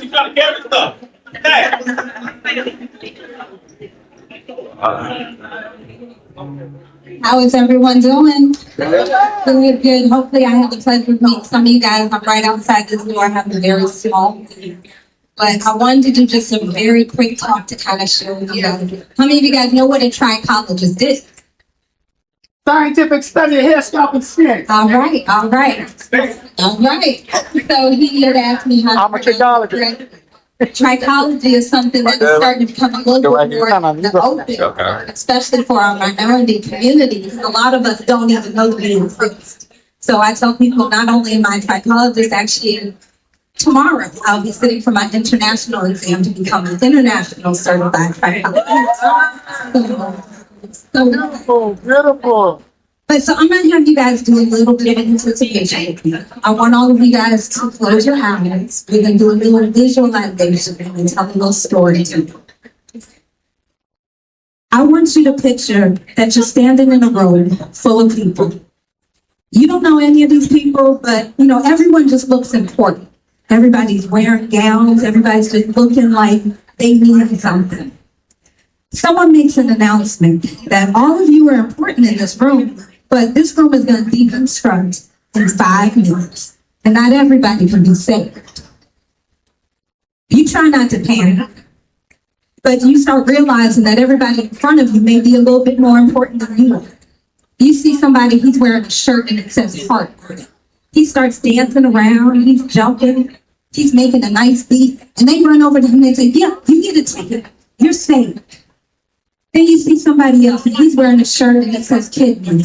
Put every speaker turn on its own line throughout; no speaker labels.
You trying to carry stuff. Hey.
How is everyone doing? Good, good. Hopefully I have the pleasure of meeting some of you guys. I'm right outside this door. I have a very small team. But I wanted to do just a very quick talk to kind of show you. How many of you guys know what a trichologist is?
Scientific study of hair, scalp, and skin.
All right. So he had asked me how
I'm a trichologist.
trichology is something that is starting to become a little bit more open, especially for our minority communities. A lot of us don't even know we exist. So I tell people not only am I a trichologist, actually tomorrow I'll be sitting for my international exam to become an international certified trichologist.
Beautiful.
But so I'm going to have you guys do a little bit of anticipation with me. I want all of you guys to close your eyes. We're going to do a little visualization and tell a little story to you. I want you to picture that you're standing in a room full of people. You don't know any of these people, but everyone just looks important. Everybody's wearing gowns. Everybody's just looking like they need something. Someone makes an announcement that all of you are important in this room, but this room is going to deconstruct in 5 minutes, and not everybody can be saved. You try not to panic, but you start realizing that everybody in front of you may be a little bit more important than you are. You see somebody, he's wearing a shirt and it says heart on it. He starts dancing around, he's jumping, he's making a nice beat, and they run over to him and say, yeah, you need a ticket, you're saved. Then you see somebody else, and he's wearing a shirt and it says kidney.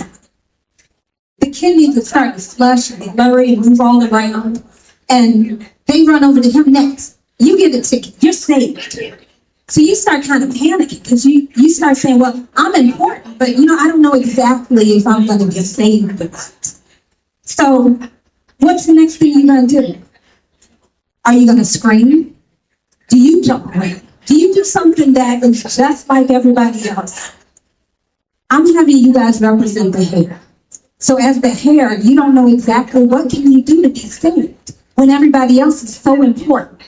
The kidneys are starting to flush and blurry and move all around. And they run over to him next. You get a ticket, you're saved. So you start kind of panicking because you start saying, well, I'm important, but I don't know exactly if I'm going to get saved or not. So what's the next thing you're going to do? Are you going to scream? Do you jump around? Do you do something that is just like everybody else? I'm having you guys represent the hair. So as the hair, you don't know exactly what can you do to be saved when everybody else is so important.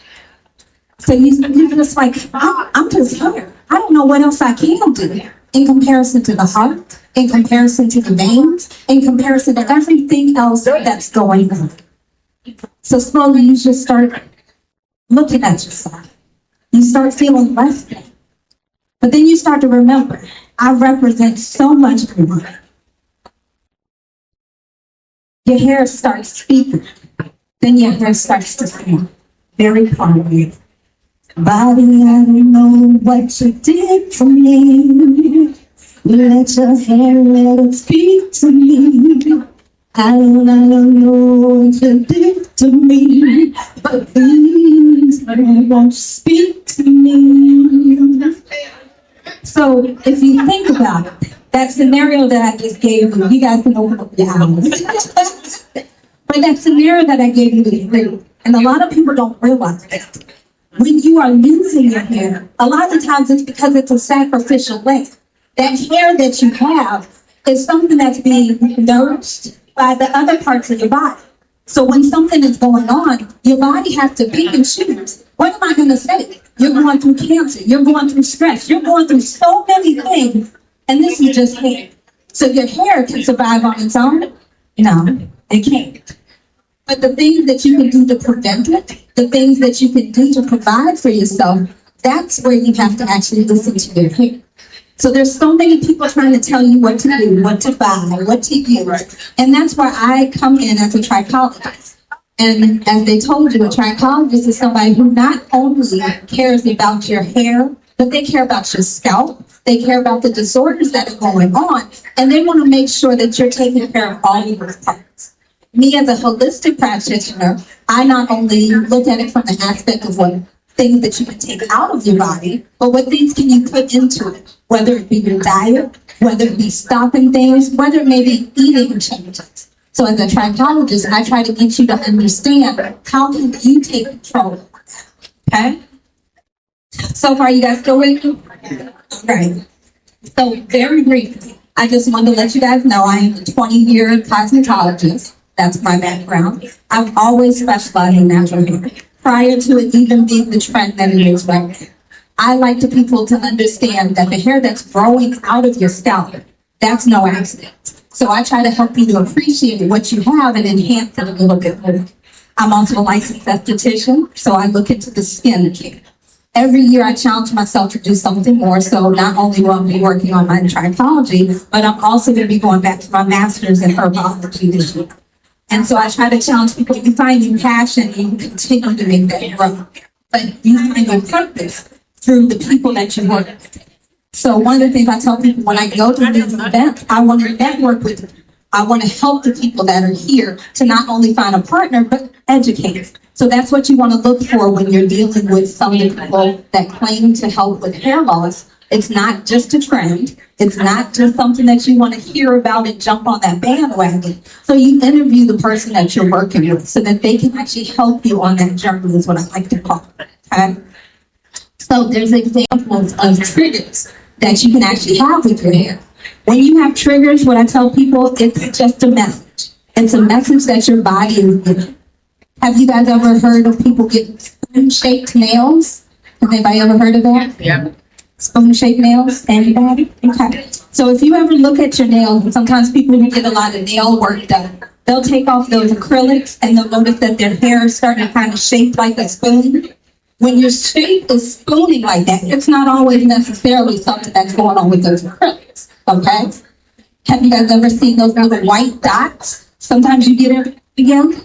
So you're just like, I'm just hair. I don't know what else I can do in comparison to the heart, in comparison to the veins, in comparison to everything else that's going on. So slowly you just start looking at yourself. You start feeling less than. But then you start to remember, I represent so much more. Your hair starts speaking. Then your hair starts to feel very quiet. Body, I don't know what you did for me. Let your hair, let it speak to me. I don't know what you did to me, but please, won't speak to me. So if you think about it, that scenario that I just gave you guys can open up your eyes. But that scenario that I gave you is real, and a lot of people don't realize that. When you are losing your hair, a lot of times it's because it's a sacrificial lamb. That hair that you have is something that's being nourished by the other parts of your body. So when something is going on, your body has to pick and choose. What am I going to say? You're going through cancer. You're going through stress. You're going through so many things. And this is just hair. So your hair can survive on its own? No, it can't. But the things that you can do to prevent it, the things that you can do to provide for yourself, that's where you have to actually listen to your hair. So there's so many people trying to tell you what to do, what to buy, what to use. And that's where I come in as a trichologist. And as they told you, a trichologist is somebody who not only cares about your hair, but they care about your scalp. They care about the disorders that are going on. And they want to make sure that you're taking care of all of those parts. Me as a holistic practitioner, I not only look at it from the aspect of what things that you can take out of your body, but what things can you put into it, whether it be your diet, whether it be stopping things, whether it may be eating changes. So as a trichologist, I try to get you to understand how can you take control of that, okay? So far, you guys still with me? All right. So very briefly, I just wanted to let you guys know I am a 20-year cosmetologist. That's my background. I've always specialized in natural hair. prior to it even being the trend that it is right now. I like to people to understand that the hair that's growing out of your scalp, that's no accident. So I try to help you to appreciate what you have and enhance it a little bit more. I'm also a licensed esthetician, so I look into the skin care. Every year I challenge myself to do something more, so not only will I be working on my trichology, but I'm also going to be going back to my master's in herbology this year. And so I try to challenge people, if you find your passion, you continue to make that grow. But you find your purpose through the people that you work with. So one of the things I tell people when I go to these events, I want to network with them. I want to help the people that are here to not only find a partner, but educate. So that's what you want to look for when you're dealing with some of the people that claim to help with hair loss. It's not just a trend. It's not just something that you want to hear about and jump on that bandwagon. So you interview the person that you're working with so that they can actually help you on that journey is what I like to call it. Okay? So there's examples of triggers that you can actually have with your hair. When you have triggers, what I tell people, it's just a message. It's a message that your body is giving. Have you guys ever heard of people getting spoon-shaped nails? Has anybody ever heard of that?
Yeah.
Spoon-shaped nails? Anybody? Okay. So if you ever look at your nails, sometimes people who get a lot of nail work done, they'll take off those acrylics and they'll notice that their hair is starting to kind of shape like a spoon. When your shape is spooning like that, it's not always necessarily something that's going on with those acrylics. Okay? Have you guys ever seen those little white dots? Sometimes you get it again.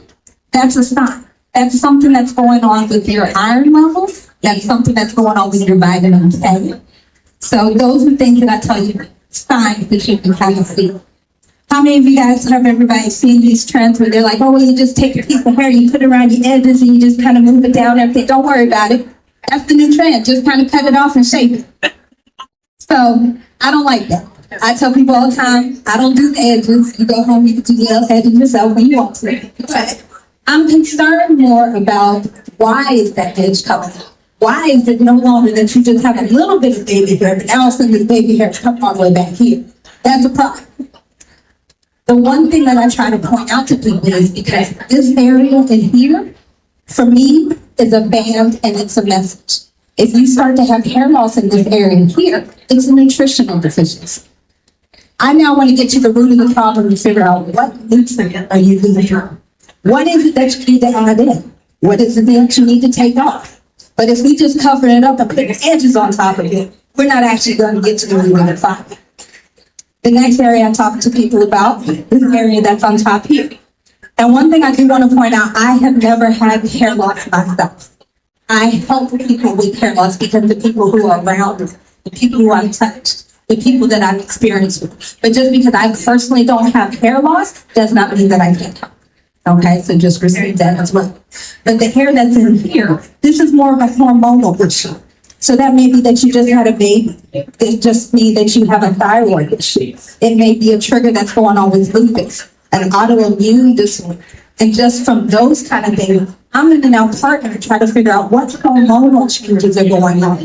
That's a sign. That's something that's going on with your iron levels. That's something that's going on with your vitamin K. So those are things that I tell you, signs that you can kind of see. How many of you guys have everybody seen these trends where they're like, oh, well, you just take a piece of hair, you put it around your edges, and you just kind of move it down and everything. Don't worry about it. That's the new trend. Just kind of cut it off and shape it. So I don't like that. I tell people all the time, I don't do the edges. You go home, you can do the edges yourself when you want to. But I'm concerned more about why is that edge coming out? Why is it no longer that you just have a little bit of baby hair, but now all of a sudden this baby hair is coming all the way back here? That's a problem. The one thing that I try to point out to people is because this area in here, for me, is a band and it's a message. If you start to have hair loss in this area here, it's a nutritional deficiency. I now want to get to the root of the problem and figure out what nutrient are you losing. What is it that you need to add in? What is it that you need to take off? But if we just cover it up and put edges on top of it, we're not actually going to get to the root of the problem. The next area I talk to people about is the area that's on top here. And one thing I do want to point out, I have never had hair loss myself. I help people with hair loss because the people who are around me, the people who I've touched, the people that I've experienced with. But just because I personally don't have hair loss does not mean that I can't help. Okay, so just receive that as well. But the hair that's in here, this is more of a hormonal issue. So that may be that you just had a baby. It just be that you have a thyroid issue. It may be a trigger that's going on with lupus, an autoimmune disorder. And just from those kind of things, I'm going to now partner and try to figure out what hormonal changes are going on.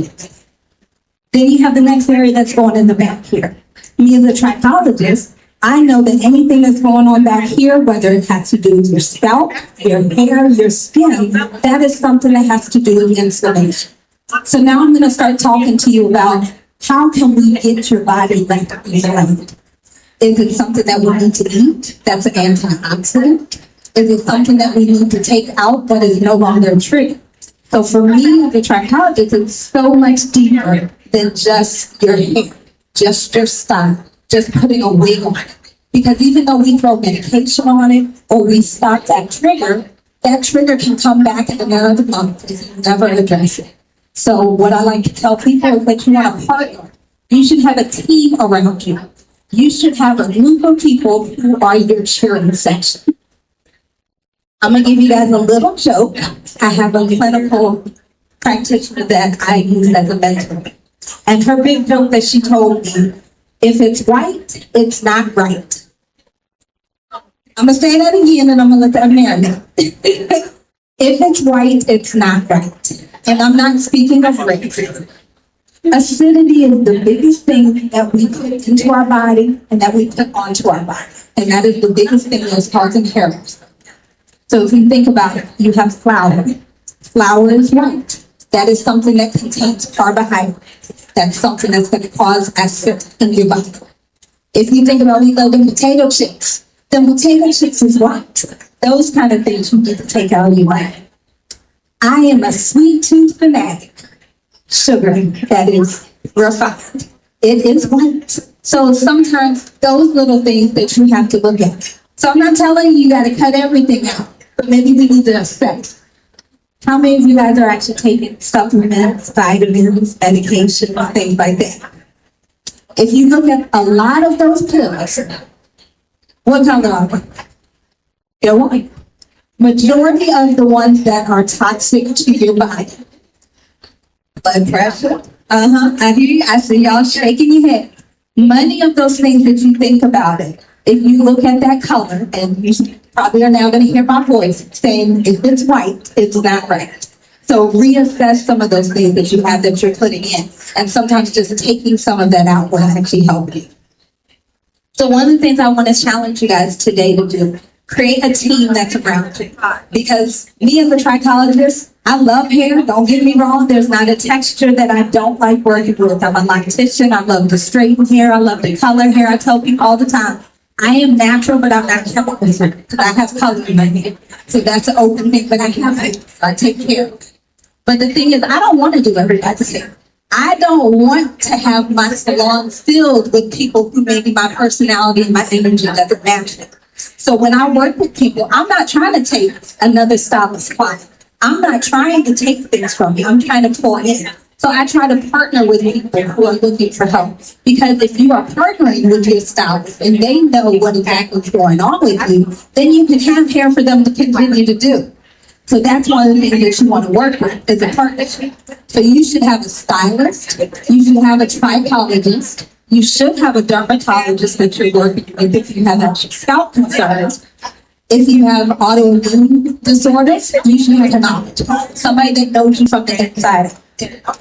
Then you have the next area that's going in the back here. Me as a trichologist, I know that anything that's going on back here, whether it has to do with your scalp, your hair, your skin, that is something that has to do with inflammation. So now I'm going to start talking to you about how can we get your body back to health. Is it something that we need to eat that's an antioxidant? Is it something that we need to take out that is no longer a trigger? So for me, as a trichologist, it's so much deeper than just your hair, just your style, just putting a wig on it. Because even though we throw medication on it or we stop that trigger can come back in another month if you never address it. So what I like to tell people is that you want a partner. You should have a team around you. You should have a group of people who are your cheering section. I'm going to give you guys a little joke. I have a clinical practitioner that I use as a mentor. And her big joke that she told me, if it's white, it's not right. I'm going to say that again and I'm going to let that marinate. If it's white, it's not right. And I'm not speaking of race. Acidity is the biggest thing that we put into our body and that we put onto our body. And that is the biggest thing that's causing hair loss. So if you think about it, you have flour. Flour is white. That is something that contains carbohydrates. That's something that's going to cause acid in your body. If you think about reloading potato chips, then potato chips is white. Those kind of things you need to take out of your life. I am a sweet tooth fanatic. Sugar that is refined. It is white. So sometimes those little things that you have to look at. So I'm not telling you got to cut everything out, but maybe we need to assess. How many of you guys are actually taking supplements, vitamins, medication, things like that? If you look at a lot of those pills, what color are they? They're white. Majority of the ones that are toxic to your body. Blood pressure. I hear you. I see y'all shaking your head. Many of those things that you think about it, if you look at that color, and you probably are now going to hear my voice saying, if it's white, it's not right. So reassess some of those things that you have that you're putting in. And sometimes just taking some of that out will actually help you. So one of the things I want to challenge you guys today to do, create a team that's around you. Because me as a trichologist, I love hair. Don't get me wrong. There's not a texture that I don't like working with. I'm a loctician. I love the straighten hair. I love the color hair. I tell people all the time, I am natural, but I'm not chemical because I have color in my hair. So that's an open thing, but I have it. I take care of it. But the thing is, I don't want to do everybody's hair. I don't want to have my salon filled with people who maybe my personality and my energy doesn't match it. So when I work with people, I'm not trying to take another stylist client. I'm not trying to take things from you. I'm trying to pour in. So I try to partner with people who are looking for help. Because if you are partnering with your stylist and they know what exactly is going on with you, then you can have hair for them to continue to do. So that's one of the things that you want to work with is a partnership. So you should have a stylist. You should have a trichologist. You should have a dermatologist that you're working with if you have actual scalp concerns. If you have autoimmune disorders, you should have an optometrist, somebody that knows you from the inside.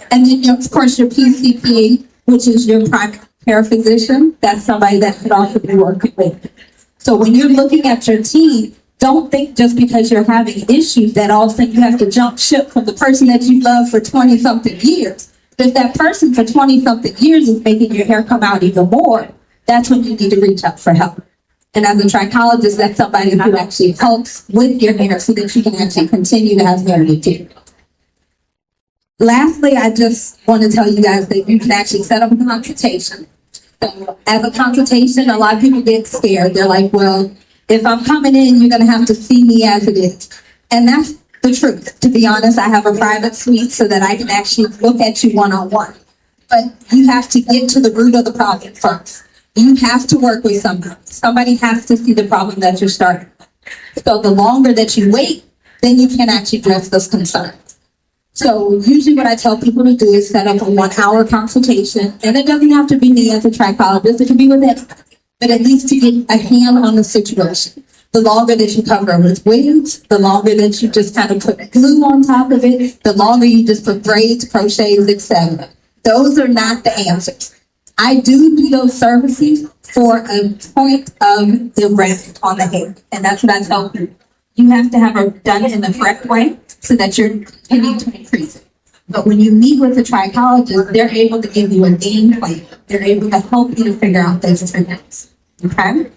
And then, of course, your PCP, which is your primary care physician, that's somebody that should also be working with. So when you're looking at your team, don't think just because you're having issues that all of a sudden you have to jump ship from the person that you love for 20-something years. If that person for 20-something years is making your hair come out even more, that's when you need to reach out for help. And as a trichologist, that's somebody who actually helps with your hair so that you can actually continue to have hair repair. Lastly, I just want to tell you guys that you can actually set up a consultation. So as a consultation, a lot of people get scared. They're like, well, if I'm coming in, you're going to have to see me as it is. And that's the truth. To be honest, I have a private suite so that I can actually look at you one-on-one. But you have to get to the root of the problem first. You have to work with somebody. Somebody has to see the problem that you're starting with. So the longer that you wait, then you can actually address those concerns. So usually what I tell people to do is set up a 1-hour consultation. And it doesn't have to be me as a trichologist. It can be with anybody. But at least to get a hand on the situation. The longer that you cover it with wigs, the longer that you just kind of put glue on top of it, the longer you just put braids, crochets, etc. Those are not the answers. I do those services for a point of the rest on the hair. And that's what I tell people. You have to have it done in the correct way so that you're continuing to increase it. But when you meet with a trichologist, they're able to give you a game plan. They're able to help you to figure out those things. Okay?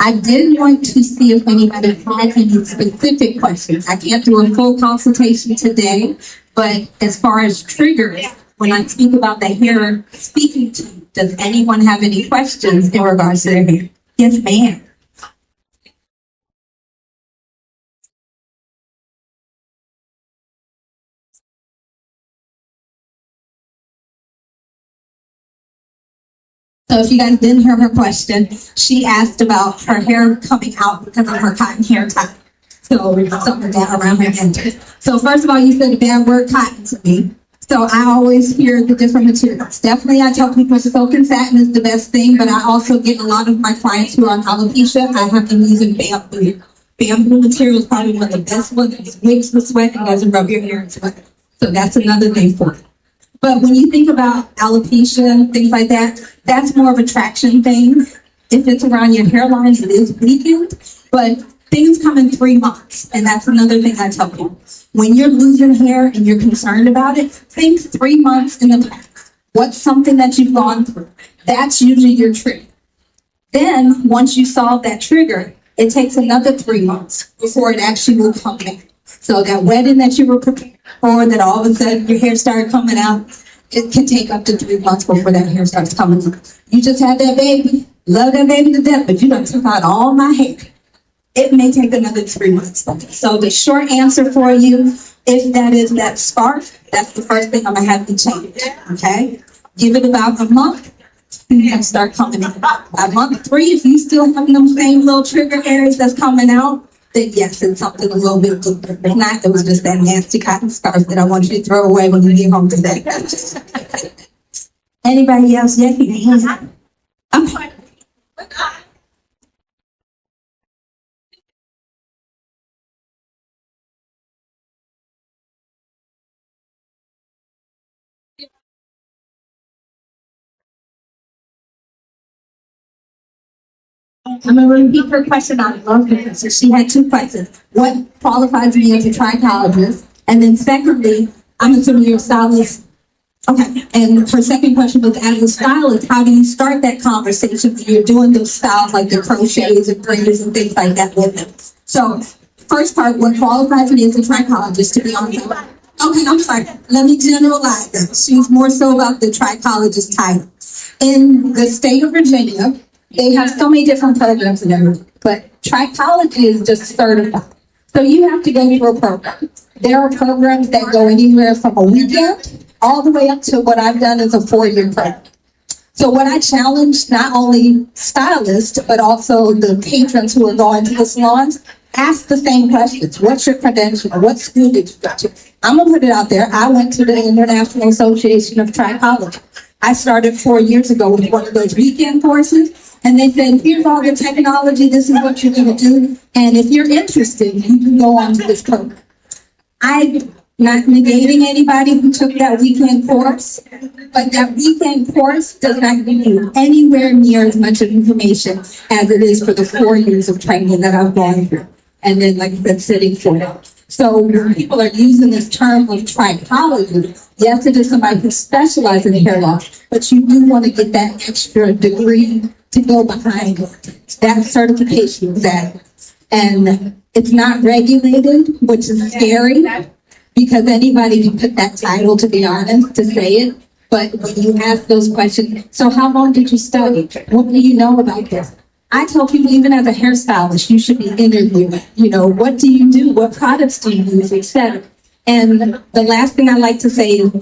I did want to see if anybody had any specific questions. I can't do a full consultation today, but as far as triggers, when I speak about the hair speaking to you, does anyone have any questions in regards to their hair? Yes, ma'am. So if you guys didn't hear her question, she asked about her hair coming out because of her cotton hair tie. So something down around her end. So first of all, you said the bad word cotton to me. So I always hear the different materials. Definitely, I tell people silk and satin is the best thing, but I also get a lot of my clients who are on alopecia. I have them using bamboo. Bamboo material is probably one of the best ones. It wicks the sweat and doesn't rub your hair in sweat. So that's another thing for it. But when you think about alopecia and things like that, that's more of a traction thing. If it's around your hairlines, it is weakened. But Things come in 3 months, and that's another thing I tell people. When you're losing hair and you're concerned about it, think 3 months in the past. What's something that you've gone through? That's usually your trigger. Then, once you solve that trigger, it takes another 3 months before it actually will come back. So that wedding that you were prepared for, that all of a sudden your hair started coming out, it can take up to 3 months before that hair starts coming out. You just had that baby, love that baby to death, but you done took out all my hair. It may take another 3 months. So the short answer for you, if that is that spark, that's the first thing I'm gonna have to change, okay? Give it about a month, and you start coming in. By month 3, if you still have them same little trigger areas that's coming out, then yes, it's something a little bit different. If not, it was just that nasty cotton scarf that I want you to throw away when you get home today. Anybody else? Yes, hands up. Okay. I'm gonna repeat her question. I love her. So she had 2 questions. What qualifies me as a trichologist? And then secondly, I'm assuming you're a stylist. Okay. And her second question was, as a stylist, how do you start that conversation when you're doing those styles like the crochets and braids and things like that with them? So first part, what qualifies me as a trichologist, to be honest. Okay, I'm sorry. Let me generalize that. She's more so about the trichologist title. In the state of Virginia, they have so many different programs and everything, but trichology is just certified. So you have to go through a program. There are programs that go anywhere from a weekend all the way up to what I've done is a 4-year program. So what I challenge not only stylists, but also the patrons who are going to the salons, ask the same questions. What's your credential? What school did you go to? I'm gonna put it out there. I went to the International Association of Trichology. I started 4 years ago with one of those weekend courses. And they said, here's all the technology, this is what you're gonna do. And if you're interested, you can go on to this program. I'm not negating anybody who took that weekend course, but that weekend course does not give you anywhere near as much information as it is for the 4 years of training that I've gone through. And then, like I said, sitting for it. So when people are using this term of trichology, yes, it is somebody who specializes in hair loss, but you do want to get that extra degree to go behind that certification exam. And it's not regulated, which is scary, because anybody can put that title, to be honest, to say it. But when you ask those questions, so how long did you study? What do you know about this? I tell people, even as a hairstylist, you should be interviewing. You know, what do you do? What products do you use, etc. And the last thing I like to say is,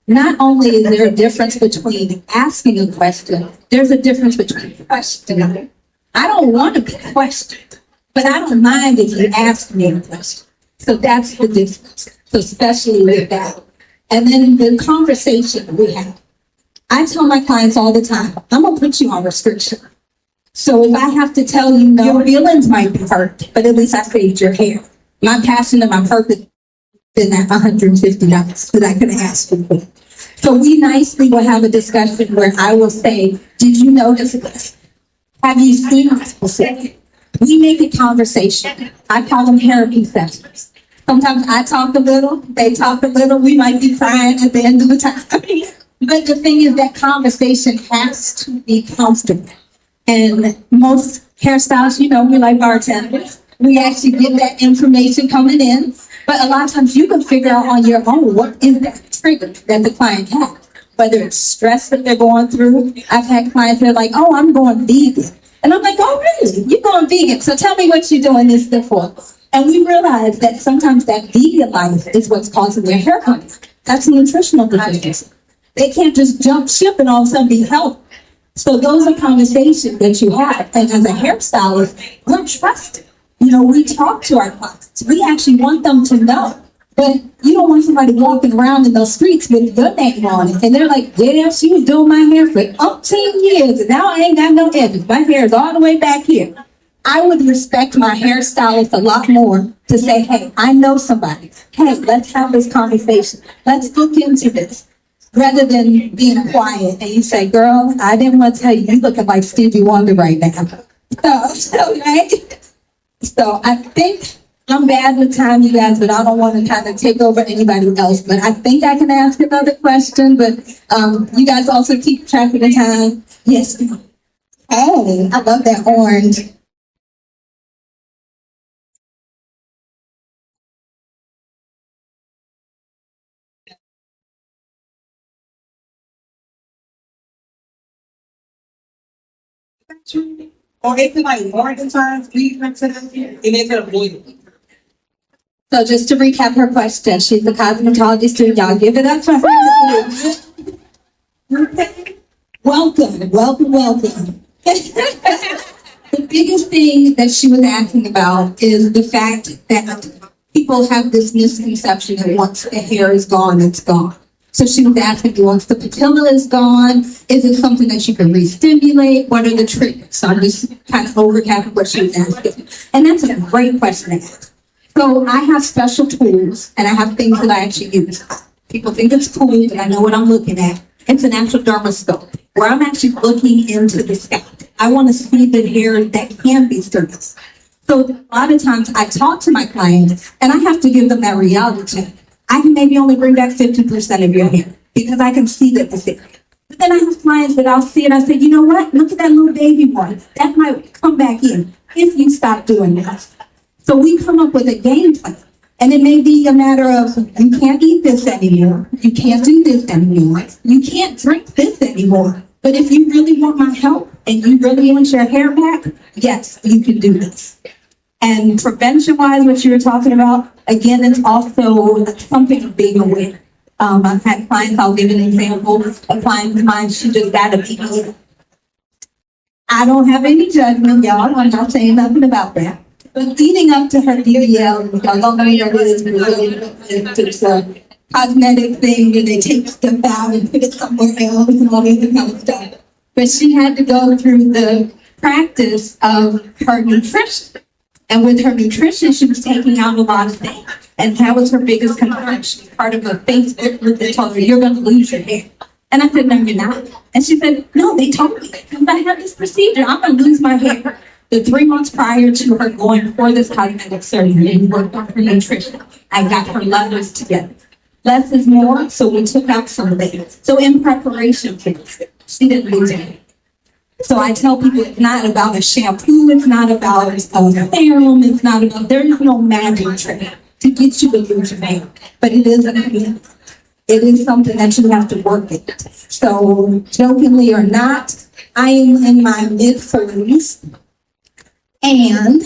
not only is there a difference between asking a question, there's a difference between questioning. I don't want to be questioned, but I don't mind if you ask me a question. So that's the difference. So especially with that. And then the conversation we have. I tell my clients all the time, I'm going to put you on restriction. So if I have to tell you no, your feelings might be hurt, but at least I saved your hair. My passion and my purpose is at $150 because I could ask for it. So we nicely will have a discussion where I will say, did you notice this? Have you seen this before? We make a conversation. I call them therapy sessions. Sometimes I talk a little, they talk a little, we might be crying at the end of the time. But the thing is that conversation has to be comfortable. And most hairstylists, you know, we like bartenders. We actually get that information coming in. But a lot of times you can figure out on your own what is that trigger that the client has. Whether it's stress that they're going through. I've had clients that are like, oh, I'm going vegan. And I'm like, oh, really? You're going vegan. So tell me what you're doing this for. And we realize that sometimes that vegan life is what's causing their hair coming. That's a nutritional deficiency. They can't just jump ship and all of a sudden be healthy. So those are conversations that you have. And as a hairstylist, we're trusted. You know, we talk to our clients. We actually want them to know. But you don't want somebody walking around in those streets with your name on it. And they're like, yeah, she was doing my hair for 18 years. And now I ain't got no edges. My hair is all the way back here. I would respect my hairstylist a lot more to say, hey, I know somebody. Hey, let's have this conversation. Let's look into this. Rather than being quiet and you say, girl, I didn't want to tell you, you looking like Stevie Wonder right now. So, okay. So I think I'm bad with time, you guys, but I don't want to kind of take over anybody else. But I think I can ask another question, but you guys also keep track of the time. Yes. Hey, I love that orange.
Or it's like orange times, we went to them, and they could have blue.
So just to recap her question, she's a cosmetology student. Y'all give it up for her. Welcome, welcome, welcome. The biggest thing that she was asking about is the fact that people have this misconception that once the hair is gone, it's gone. So she was asking, once the patella is gone, is it something that you can re-stimulate? What are the triggers? So I'm just kind of overcapping what she was asking. And that's a great question to ask. So I have special tools, and I have things that I actually use. People think it's cool, but I know what I'm looking at. It's an actual dermoscope, where I'm actually looking into the scalp. I want to see the hair that can be serviced. So a lot of times I talk to my clients, and I have to give them that reality check. I can maybe only bring back 50% of your hair, because I can see that it's there. But then I have clients that I'll see, and I say, you know what? Look at that little baby one. That might come back in if you stop doing that. So we come up with a game plan. And it may be a matter of, you can't eat this anymore. You can't do this anymore. You can't drink this anymore. But if you really want my help and you really want your hair back, yes, you can do this. And prevention-wise, what you were talking about, again, it's also something of being aware. I've had clients, I'll give an example. A client of mine, she just got a BBL. I don't have any judgment, y'all. I'm not saying nothing about that. But leading up to her BBL, y'all don't know what it is, it's a cosmetic thing where they take stuff out and put it somewhere else and all this kind of stuff. But she had to go through the practice of her nutrition. And with her nutrition, she was taking out a lot of things. And that was her biggest concern. She was part of a Facebook group that told her, you're going to lose your hair. And I said, no, you're not. And she said, no, they told me. Because I had this procedure, I'm going to lose my hair. The 3 months prior to her going for this cosmetic surgery, we worked on her nutrition. I got her levels together. Less is more, so we took out some things. So in preparation for this, she didn't lose her hair. So I tell people it's not about a shampoo, it's not about a serum, it's not about, there's no magic trick to get you to lose your hair. But it is a commitment. It is something that you have to work at. So jokingly or not, I am in my mid-40s. And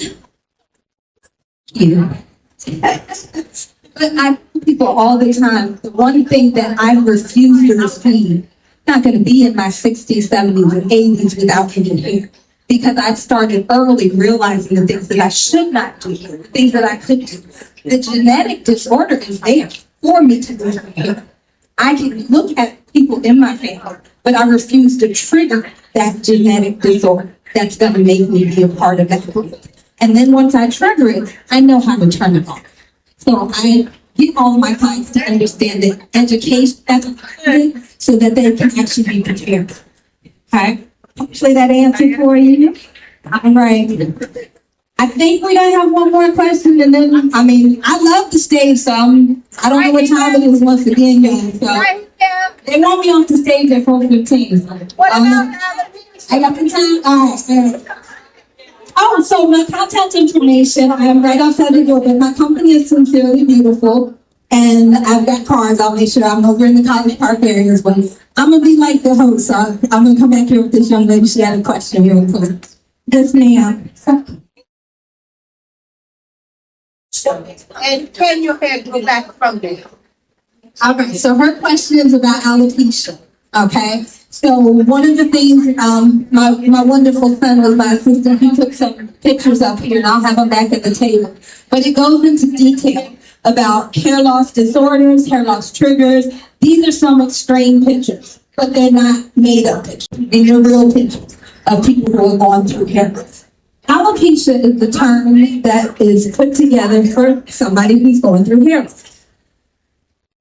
but I tell people all the time, the one thing that I refuse to receive, not going to be in my 60s, 70s, and 80s without any hair. Because I started early realizing the things that I should not do, the things that I could do. The genetic disorder is there for me to lose my hair. I can look at people in my family, but I refuse to trigger that genetic disorder that's going to make me be a part of that group. And then once I trigger it, I know how to turn it off. So I get all of my clients to understand that education as a part so that they can actually be prepared. Okay? Hopefully that answered for you. All right. I think we're going to have one more question, and then, I love the stage, so I don't know what time it is once again, y'all. So they want me off the stage at 4:15. What about I got the time? All right. Oh, so my contact information, I am right outside the door, but my company is Sincerely Beautiful, and I've got cars. I'll make sure I'm over in the College Park area as well. I'm going to be like the host, so I'm going to come back here with this young lady. She had a question real quick. Yes, ma'am.
And can your hair grow back from there?
All right, so her question is about alopecia, okay? So one of the things, my wonderful son was my assistant, he took some pictures up here, and I'll have them back at the table. But it goes into detail about hair loss disorders, hair loss triggers. These are some extreme pictures, but they're not made up pictures. These are real pictures of people who are going through hair loss. Alopecia is the term that is put together for somebody who's going through hair loss.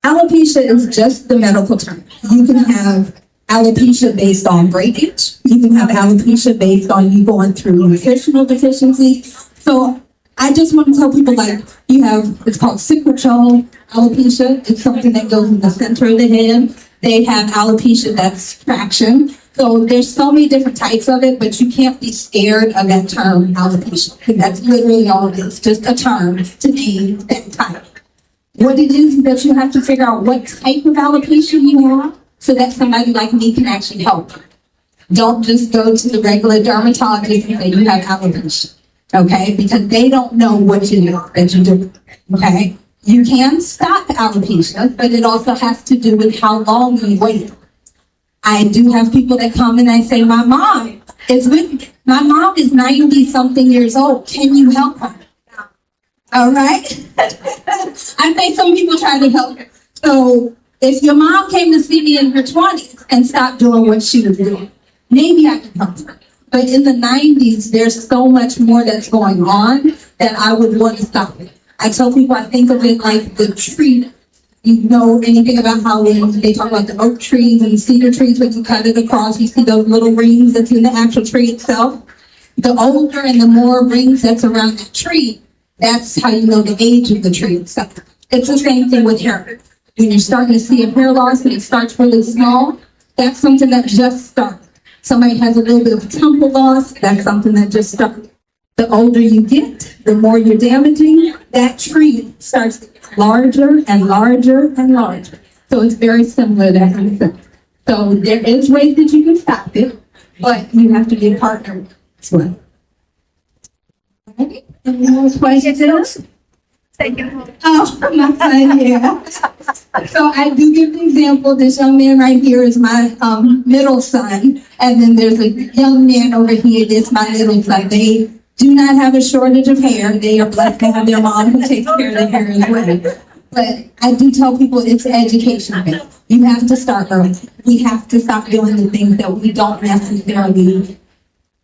Alopecia is just the medical term. You can have alopecia based on breakage. You can have alopecia based on you going through nutritional deficiency. So I just want to tell people, like, it's called sequential alopecia. It's something that goes in the center of the head. They have alopecia that's traction. So there's so many different types of it, but you can't be scared of that term alopecia, because that's literally all it is, just a term to name that type. What it is that you have to figure out what type of alopecia you have, so that somebody like me can actually help. Don't just go to the regular dermatologist and say you have alopecia, okay? Because they don't know what you do that you do, okay? You can stop alopecia, but it also has to do with how long you wait. I do have people that come and I say, my mom is 90-something years old. Can you help her? All right? I think some people try to help her. So if your mom came to see me in her 20s and stopped doing what she was doing, maybe I can help her. But in the 90s, there's so much more that's going on that I would want to stop it. I tell people I think of it like the tree. You know anything about how they talk about the oak trees and the cedar trees, when you cut it across, you see those little rings that's in the actual tree itself? The older and the more rings that's around the tree, that's how you know the age of the tree itself. It's the same thing with hair. When you're starting to see a hair loss and it starts really small, that's something that just started. Somebody has a little bit of temple loss, that's something that just started. The older you get, the more you're damaging, that tree starts to get larger and larger and larger. So it's very similar to that kind of thing. So there is ways that you can stop it, but you have to be a partner as well. Okay. Any more questions? Oh, my son, yeah. So I do give the example. This young man right here is my middle son, and then there's a young man over here that's my little son. They do not have a shortage of hair. They are blessed to have their mom who takes care of their hair as well. But I do tell people it's education based. You have to start early. We have to stop doing the things that we don't necessarily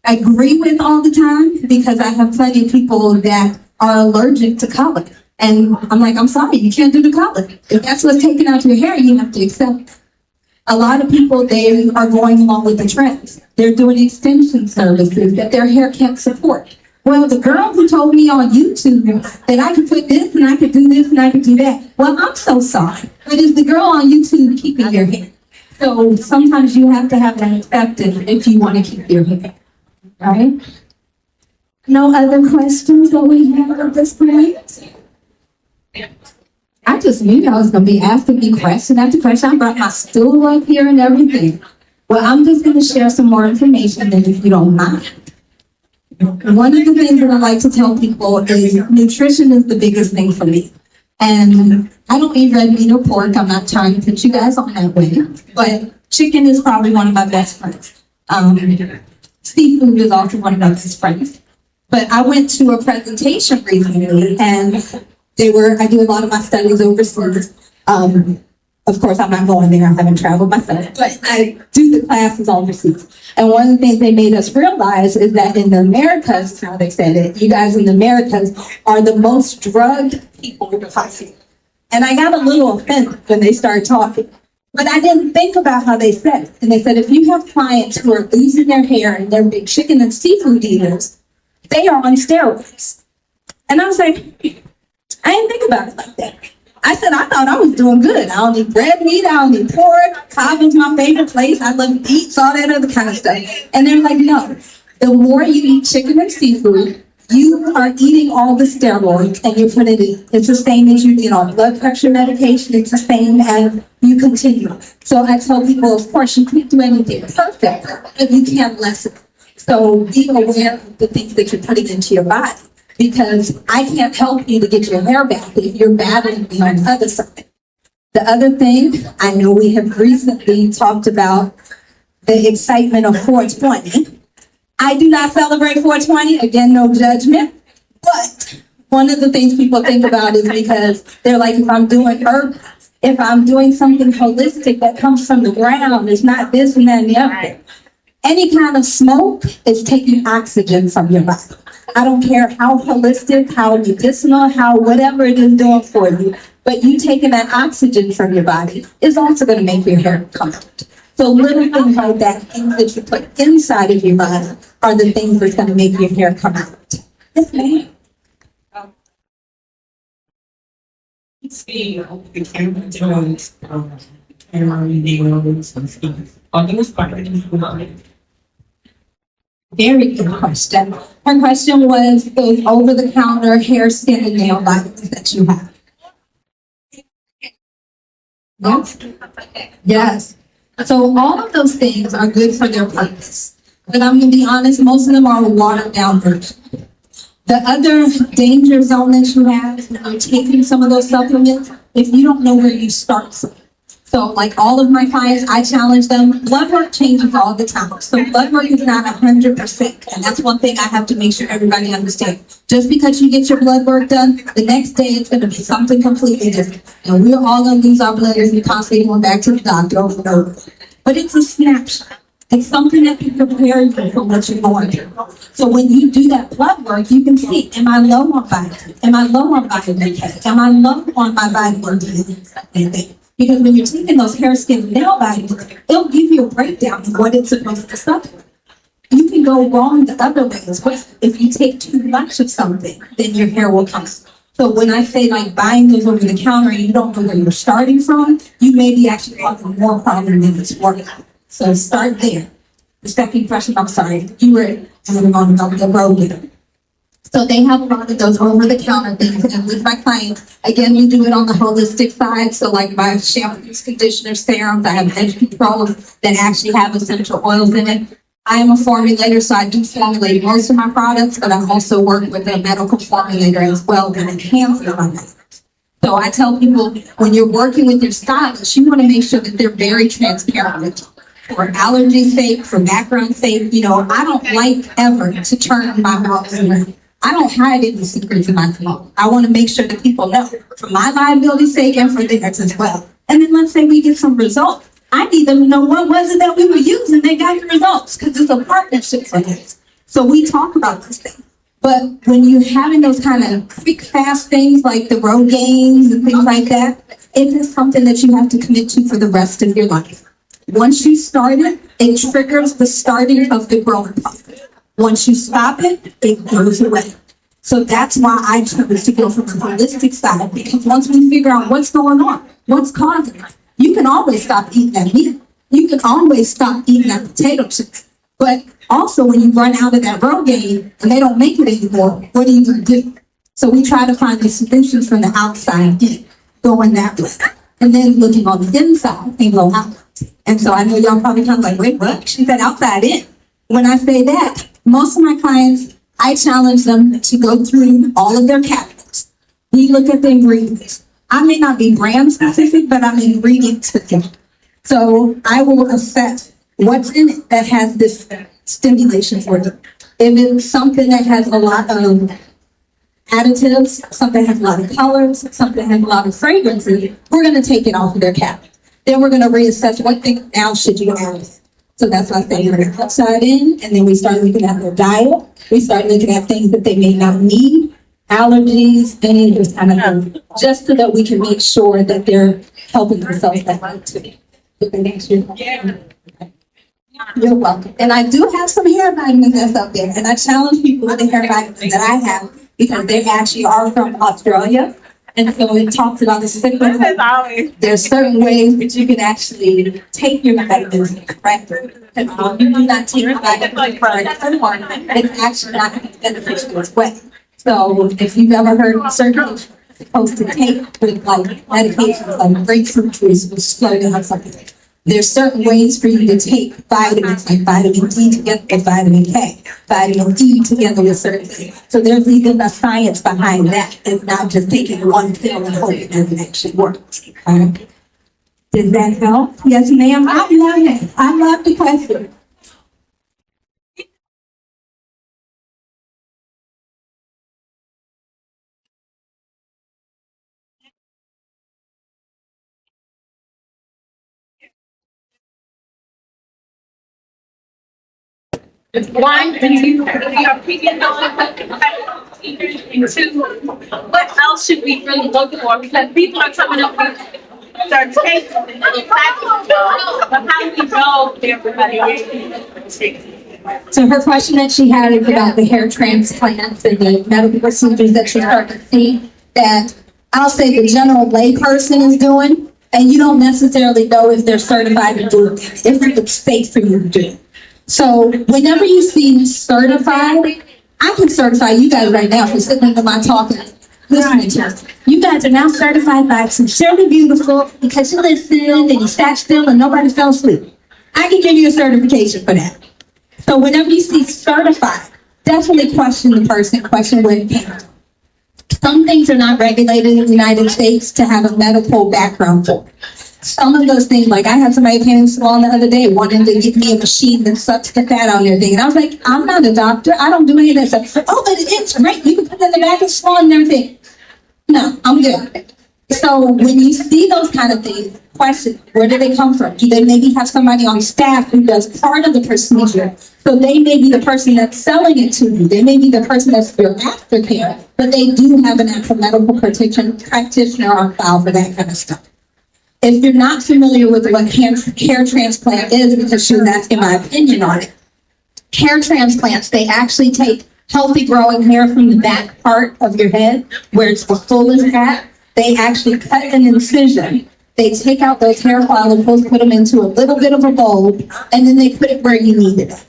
agree with all the time, because I have plenty of people that are allergic to color. And I'm like, I'm sorry, you can't do the color. If that's what's taking out your hair, you have to accept it. A lot of people, they are going along with the trends. They're doing extension services that their hair can't support. Well, the girl who told me on YouTube that I could put this and I could do this and I could do that. Well, I'm so sorry. But is the girl on YouTube keeping your hair? So sometimes you have to have that acceptance if you want to keep your hair. All right? No other questions that we have at this point? I just knew I was going to be asking me question after question. I brought my stool up here and everything. Well, I'm just going to share some more information then, if you don't mind. One of the things that I like to tell people is nutrition is the biggest thing for me. And I don't eat red meat or pork. I'm not trying to put you guys on that way. But chicken is probably one of my best friends. Seafood is also one of my best friends. But I went to a presentation recently, and I do a lot of my studies overseas. Of course, I'm not going there. I haven't traveled myself, but I do the classes overseas. And one of the things they made us realize is that in the Americas, how they said it, you guys in the Americas are the most drugged people possible. And I got a little offended when they started talking. But I didn't think about how they said it. And they said, if you have clients who are losing their hair and they're big chicken and seafood eaters, they are on steroids. And I was like, I didn't think about it like that. I said, I thought I was doing good. I don't eat red meat. I don't eat pork. Cobb's my favorite place. I love beets, all that other kind of stuff. And they're like, no. The more you eat chicken and seafood, you are eating all the steroids and you're putting it. It's the same as you get on blood pressure medication. It's the same as you continue. So I tell people, of course, you can't do anything perfect, but you can lessen. So be aware of the things that you're putting into your body, because I can't help you to get your hair back if you're battling me on the other side. The other thing, I know we have recently talked about the excitement of 420. I do not celebrate 420. Again, no judgment. But one of the things people think about is because they're like, if I'm doing herbs, if I'm doing something holistic that comes from the ground, it's not this and that and the other. Any kind of smoke is taking oxygen from your body. I don't care how holistic, how medicinal, how whatever it is doing for you, but you taking that oxygen from your body is also going to make your hair come out. So little things like that, things that you put inside of your body, are the things that's going to make your hair come out. Yes, ma'am.
See, the camera does, camera nails and stuff. Are those parties?
Very good question. Her question was those over-the-counter hair, skin, and nail vitamins that you have. Yes. Yes. So all of those things are good for their purpose. But I'm going to be honest, most of them are a watered down version. The other danger zone that you have is when you're taking some of those supplements, if you don't know where you start from. So like all of my clients, I challenge them, blood work changes all the time. So blood work is not 100%. And that's one thing I have to make sure everybody understands. Just because you get your blood work done, the next day it's going to be something completely different. And we're all going to lose our blood as we constantly going back to the doctor over and over. But it's a snapshot. It's something that can prepare you for what you're going through. So when you do that blood work, you can see, am I low on vitamin? Am I low on vitamin K? Am I low on my vitamin D? Because when you're taking those hair, skin, and nail vitamins, it'll give you a breakdown of what it's supposed to supplement. You can go wrong the other way as well. If you take too much of something, then your hair will come. So when I say like buying those over the counter and you don't know where you're starting from, you may be actually causing more problem than it's worth. So start there. The second question, I'm sorry, you were on the road with them. So they have a lot of those over-the-counter things. And with my clients, again, we do it on the holistic side. So like my shampoos, conditioners, serums, I have edge controls that actually have essential oils in it. I am a formulator, so I do formulate most of my products, but I also work with a medical formulator as well that enhances my products. So I tell people, when you're working with your stylist, you want to make sure that they're very transparent with you. For allergy sake, for background sake, I don't like ever to turn my mouth around. I don't hide any secrets in my mouth. I want to make sure that people know, for my liability's sake and for theirs as well. And then let's say we get some results. I need them to know what was it that we were using that got the results, because it's a partnership for us. So we talk about this thing. But when you're having those kind of quick, fast things like the road games and things like that, it is something that you have to commit to for the rest of your life. Once you start it, it triggers the starting of the growing process. Once you stop it, it goes away. So that's why I chose to go from the holistic side, because once we figure out what's going on, what's causing it, you can always stop eating that meat. You can always stop eating that potato chips. But also when you run out of that Rogaine and they don't make it anymore, what are you going to do? So we try to find the solutions from the outside in, going that way. And then looking on the inside and go out. And so I know y'all probably kind of like, wait, what? She said outside in. When I say that, most of my clients, I challenge them to go through all of their cabinets. We look at the ingredients. I may not be brand specific, but I'm ingredient specific. So I will assess what's in it that has this stimulation for you. If it's something that has a lot of additives, something that has a lot of colors, something that has a lot of fragrances, we're going to take it off of their cabinet. Then we're going to reassess what thing now should you add. So that's why I say we're outside in, and then we start looking at their diet. We start looking at things that they may not need, allergies, any of this kind of thing, just so that we can make sure that they're helping themselves that way too. You're welcome. And I do have some hair vitamins that's up there, and I challenge people with the hair vitamins that I have because they actually are from Australia. And so it talks about the sequence. There's certain ways that you can actually take your vitamins correct. And you do not take your vitamins correct, it's actually not beneficial as well. So if you've ever heard of certain supposed to take with like medications like grapefruit juice, which slow down something. There's certain ways for you to take vitamins like vitamin D together with vitamin K, vitamin D together with certain things. So there's even a science behind that. It's not just taking one pill and hoping that it actually works. Does that help? Yes, ma'am. I love it. I love the question.
One, do you your opinion on and two, what else should we really look for? Because people are coming up with their taste and but how do we know everybody?
So her question that she had is about the hair transplants and the medical procedures that she started to see that I'll say the general layperson is doing, and you don't necessarily know if they're certified to do it, if it's safe for you to do it. So whenever you see certified, I can certify you guys right now for sitting to my talk and listening to us. You guys are now certified by Sincerely Beautiful because you listened and you sat still and nobody fell asleep. I can give you a certification for that. So whenever you see certified, definitely question the person, question where it came from. Some things are not regulated in the United States to have a medical background for. Some of those things, like I had somebody came in the salon the other day wanting to give me a machine that sucks the fat out of everything. And I was like, I'm not a doctor. I don't do any of that stuff. Oh, but it's great. You can put it in the back of the salon and everything. No, I'm good. So when you see those kind of things, question, where do they come from? Do they maybe have somebody on staff who does part of the procedure? So they may be the person that's selling it to you. They may be the person that's your aftercare, but they do have an actual medical protection practitioner on file for that kind of stuff. If you're not familiar with what hair transplant is, because she was asking my opinion on it, hair transplants, they actually take healthy growing hair from the back part of your head, where it's the fullest at. They actually cut an incision. They take out those hair follicles, put them into a little bit of a bulb, and then they put it where you need it.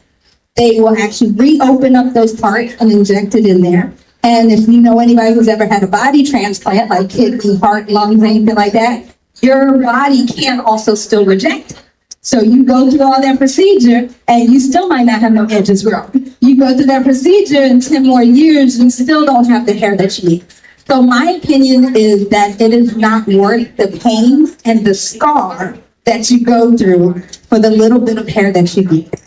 They will actually reopen up those parts and inject it in there. And if you know anybody who's ever had a body transplant, like kidney, heart, lungs, anything like that, your body can also still reject it. So you go through all that procedure and you still might not have no edges growing. You go through that procedure in 10 more years, you still don't have the hair that you need. So my opinion is that it is not worth the pain and the scar that you go through for the little bit of hair that you get.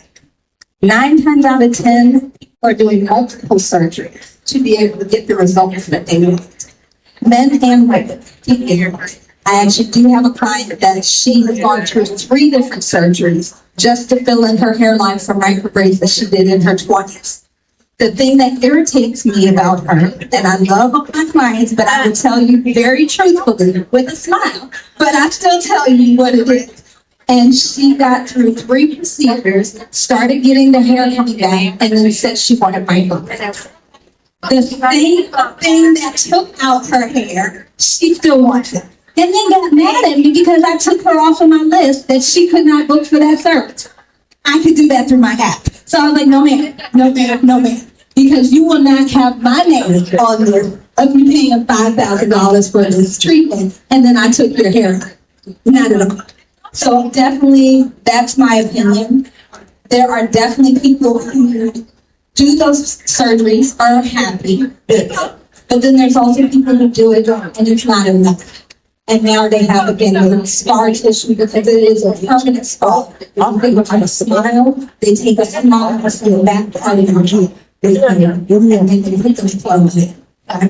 9 times out of 10 people are doing multiple surgeries to be able to get the results that they want. Men and women. I actually do have a client that she has gone through 3 different surgeries just to fill in her hairline for microbraids that she did in her 20s. The thing that irritates me about her, and I love my clients, but I will tell you very truthfully with a smile, but I still tell you what it is. And she got through 3 procedures, started getting the hair coming back, and then said she wanted microbraids. The same thing that took out her hair, she still wants it. And then got mad at me because I took her off of my list that she could not book for that service. I could do that through my app. So I was like, no ma'am, no ma'am, no ma'am. Because you will not have my name on there of you paying $5,000 for this treatment and then I took your hair out. Not at all. So definitely, that's my opinion. There are definitely people who do those surgeries, are happy with it. But then there's also people who do it and it's not enough. And now they have, again, a scar tissue because it is a permanent scar. They look like a smile. They take a smile and put it back part of your cheek. And then they put those clothes in.
I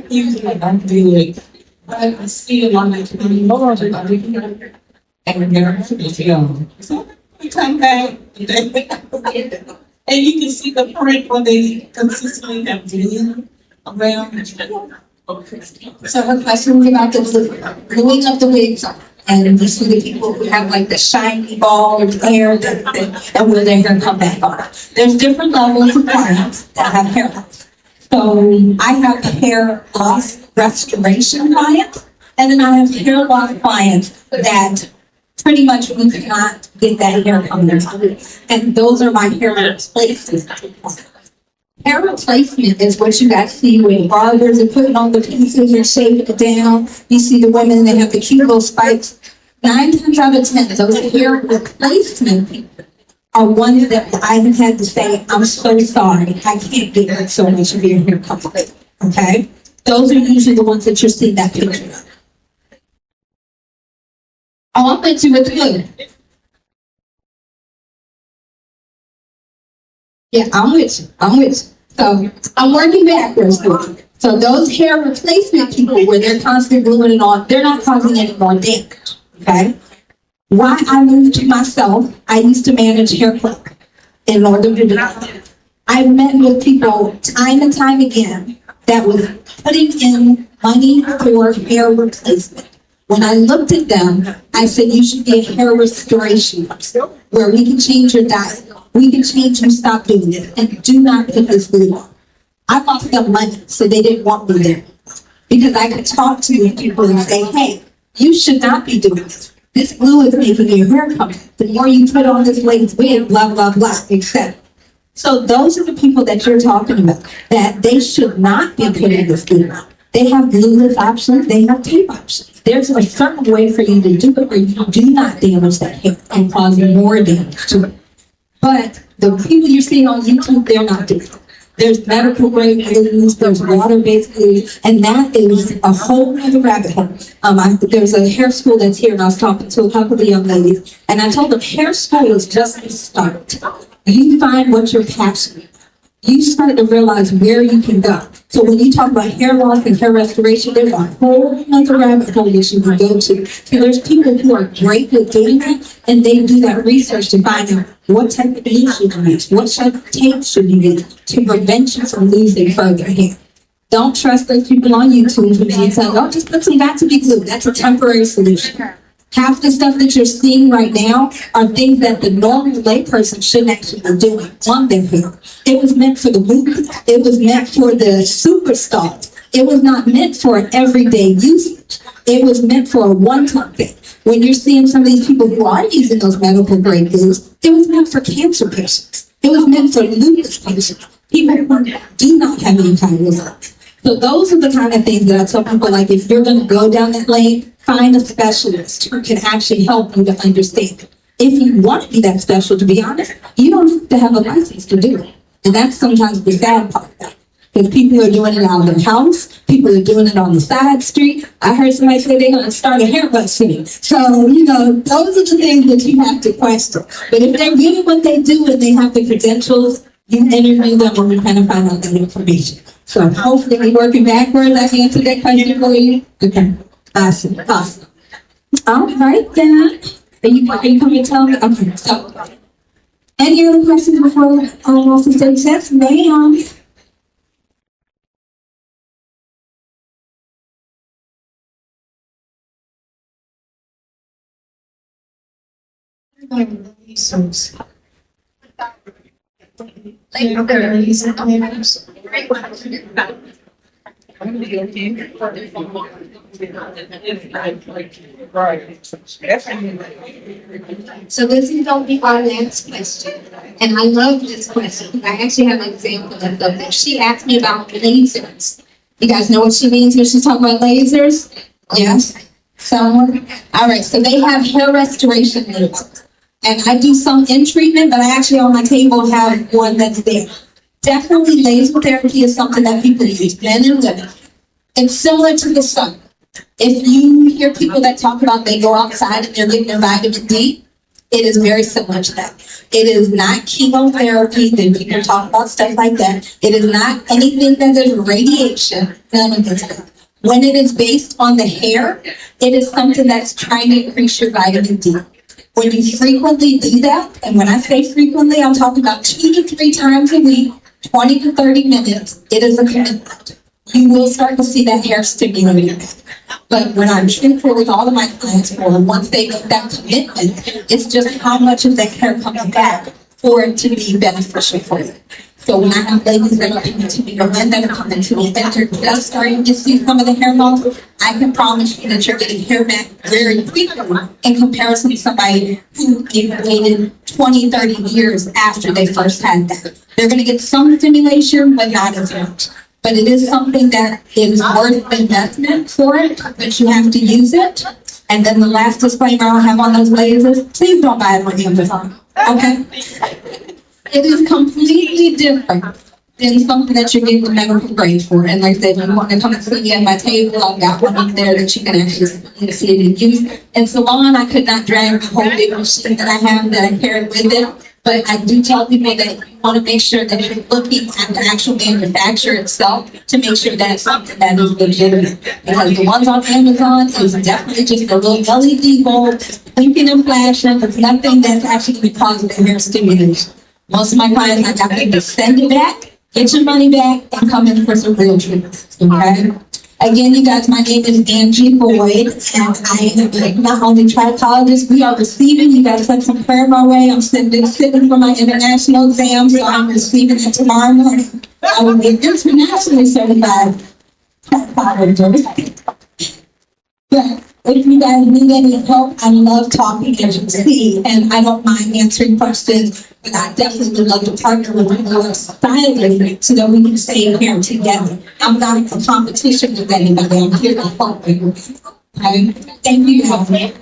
usually don't do it, but I see a lot of people and they're young. So we come back and you can see the print when they consistently have been around.
So her question was about the gluing of the wigs on. And you see the people who have like the shiny ball of hair and will their hair come back on. There's different levels of clients that have hair loss. So I have hair loss restoration clients, and then I have hair loss clients that pretty much we cannot get that hair coming back. And those are my hair replacement. Hair replacement is what you guys see when barbers are putting on the pieces and shaving it down. You see the women, they have the cute little spikes. 9 times out of 10, those hair replacement people are ones that I have had to say, I'm so sorry, I can't get so much of your hair coming back. Okay? Those are usually the ones that you're seeing that picture of. Oh, I'm with you with the glue. Yeah, I'm with you. I'm with you. So I'm working backwards. So those hair replacement people, where they're constantly gluing it on, they're not causing any more damage. Okay? Why I moved to myself, I used to manage hair club in order to do that. I met with people time and time again that was putting in money for hair replacement. When I looked at them, I said, you should be a hair restoration person. where we can change your diet. We can change you stop doing it. And do not put this glue on. I lost them money, so they didn't want me there. Because I could talk to these people and say, hey, you should not be doing this. This glue is making your hair come back. The more you put on this lace wig, blah, blah, blah, etc. So those are the people that you're talking about, that they should not be putting this glue on. They have glueless options, they have tape options. There's a certain way for you to do it where you do not damage that hair and cause more damage to it. But the people you're seeing on YouTube, they're not doing it. There's medical grade glues, there's water-based glues, and that is a whole other rabbit hole. There's a hair school that's here, and I was talking to a couple of young ladies, and I told them hair school is just the start. You find what you're passionate about. You start to realize where you can go. So when you talk about hair loss and hair restoration, there's a whole other rabbit hole that you can go to. So there's people who are great with doing that, and they do that research to find out what type of glue should you use, what type of tape should you use to prevent you from losing further hair. Don't trust those people on YouTube who may tell you, oh, just put some Vax glue. That's a temporary solution. Half the stuff that you're seeing right now are things that the normal layperson shouldn't actually be doing on their hair. It was meant for the movies. It was meant for the superstars. It was not meant for everyday usage. It was meant for a one-time thing. When you're seeing some of these people who are using those medical grade glues, it was meant for cancer patients. It was meant for lupus patients. People who do not have any kind of results. So those are the kind of things that I tell people, like, if you're going to go down that lane, find a specialist who can actually help you to understand it. If you want to be that special, to be honest, you don't have to have a license to do it. And that's sometimes the sad part of that. Because people are doing it out of their house, people are doing it on the side street. I heard somebody say they're going to start a hairbrush city. So, those are the things that you have to question. But if they're good at what they do and they have the credentials, you interview them and we kind of find out that information. So hopefully working backwards, I can answer that question for you. Okay. Awesome. All right then. Are you coming to tell me? Okay, so any other questions before I also say yes, ma'am? So this is going to be our next question. And I love this question. I actually have an example of this. She asked me about lasers. You guys know what she means when she's talking about lasers? Yes? Someone? All right, so they have hair restoration lasers. And I do some in treatment, but I actually on my table have one that's there. Definitely laser therapy is something that people use, men and women. It's similar to the sun. If you hear people that talk about they go outside and they're getting their vitamin D, it is very similar to that. It is not chemotherapy, then people talk about stuff like that. It is not anything that is radiation, none of this stuff. When it is based on the hair, it is something that's trying to increase your vitamin D. When you frequently do that, and when I say frequently, I'm talking about 2 to 3 times a week, 20 to 30 minutes, it is a commitment. You will start to see that hair stimulating. But when I'm truthful with all of my clients, or once they make that commitment, it's just how much of that hair comes back for it to be beneficial for you. So when I have ladies that are coming to me, or men that are coming to me, and they're just starting to see some of the hair loss, I can promise you that you're getting hair back very quickly in comparison to somebody who waited 20, 30 years after they first had that. They're going to get some stimulation, but not as much. But it is something that is worth the investment for it, but you have to use it. And then the last disclaimer I'll have on those lasers, please don't buy it on Amazon, okay? It is completely different than something that you're getting the medical grade for. And like I said, if you want to come and see me at my table, I've got one up there that you can actually see it and use. In salon, I could not drag the whole big machine that I have that I carry with it. But I do tell people that you want to make sure that you're looking at the actual manufacturer itself to make sure that it's something that is legitimate. Because the ones on Amazon is definitely just a little LED bulb, blinking and flashing. It's nothing that's actually going to cause the hair stimulation. Most of my clients, I got them to send it back, get your money back, and come in for some real treatment. Okay? Again, you guys, my name is Angie Boyd, and I am not only trichologist, we are receiving, you guys sent some prayer my way. I'm sitting for my international exam, so I'm receiving it tomorrow morning. I will be internationally certified trichologist. But if you guys need any help, I love talking, as you see, and I don't mind answering questions, but I definitely would love to partner with you more silently so that we can stay here together. I'm not in a competition with anybody. I'm here to help you. Okay? Thank you, guys.